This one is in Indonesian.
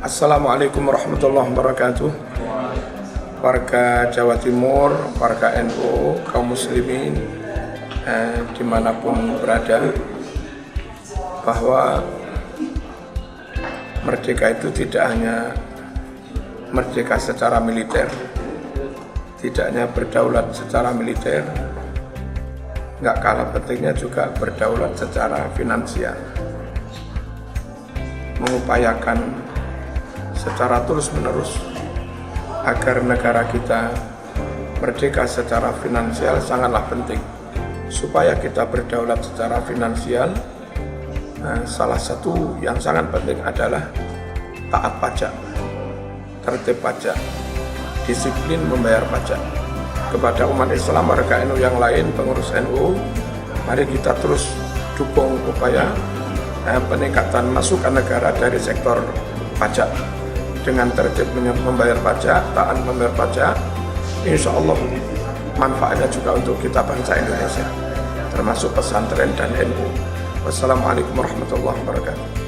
Assalamualaikum warahmatullahi wabarakatuh. Warga Jawa Timur, warga NU, kaum muslimin dimanapun berada, bahwa merdeka itu tidak hanya merdeka secara militer, tidak hanya berdaulat secara militer, nggak kalah pentingnya juga berdaulat secara finansial, mengupayakan secara terus-menerus agar negara kita merdeka secara finansial sangatlah penting. Supaya kita berdaulat secara finansial, salah satu yang sangat penting adalah taat pajak, tertib pajak, disiplin membayar pajak. Kepada umat Islam, warga NU yang lain, pengurus NU, mari kita terus dukung upaya peningkatan masukan negara dari sektor pajak. Dengan tertib membayar pajak, taat membayar pajak, insya Allah manfaatnya juga untuk kita bangsa Indonesia, termasuk pesantren dan NU. Wassalamualaikum warahmatullahi wabarakatuh.